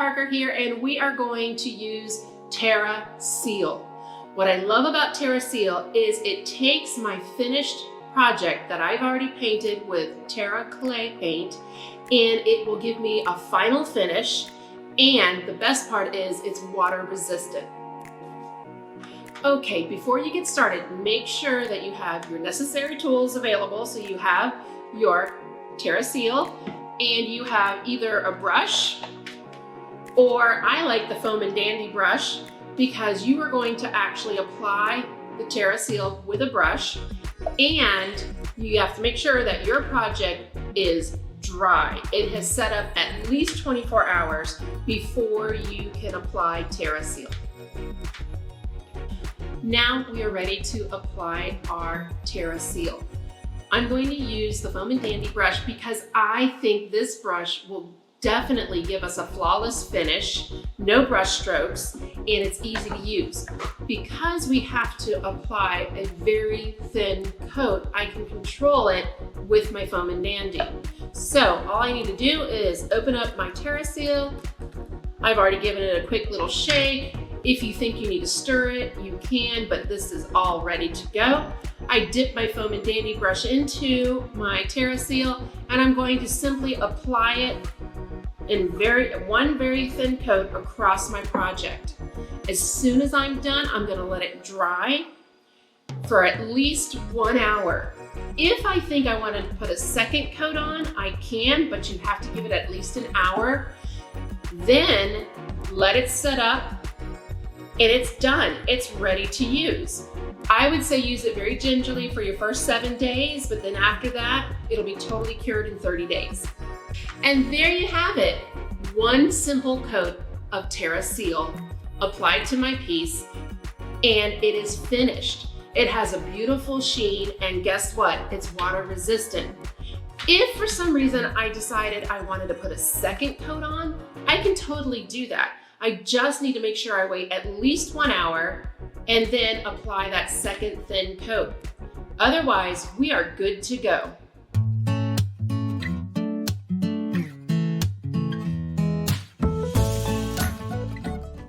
Parker here, and we are going to use Terra Seal. What I love about Terra Seal is it takes my finished project that I've already painted with Terra clay paint, and it will give me a final finish, and the best part is it's water resistant. Okay, before you get started, make sure that you have your necessary tools available. So you have your Terra Seal, and you have either a brush, or I like the Foam and Dandy brush, because you are going to actually apply the Terra Seal with a brush, and you have to make sure that your project is dry. It has set up at least 24 hours before you can apply Terra Seal. Now we are ready to apply our Terra Seal. I'm going to use the Foam and Dandy brush because I think this brush will definitely give us a flawless finish, no brush strokes, and it's easy to use. Because we have to apply a very thin coat, I can control it with my Foam and Dandy. So all I need to do is open up my Terra Seal. I've already given it a quick little shake. If you think you need to stir it, you can, but this is all ready to go. I dip my Foam and Dandy brush into my Terra Seal, and I'm going to simply apply it in one very thin coat across my project. As soon as I'm done, I'm gonna let it dry for at least 1 hour. If I think I want to put a second coat on, I can, but you have to give it at least an hour. Then let it set up, and it's done. It's ready to use. I would say use it very gingerly for your first 7 days, but then after that, it'll be totally cured in 30 days. And there you have it. One simple coat of Terra Seal applied to my piece, and it is finished. It has a beautiful sheen, and guess what? It's water resistant. If for some reason I decided I wanted to put a second coat on, I can totally do that. I just need to make sure I wait at least 1 hour and then apply that second thin coat. Otherwise, we are good to go.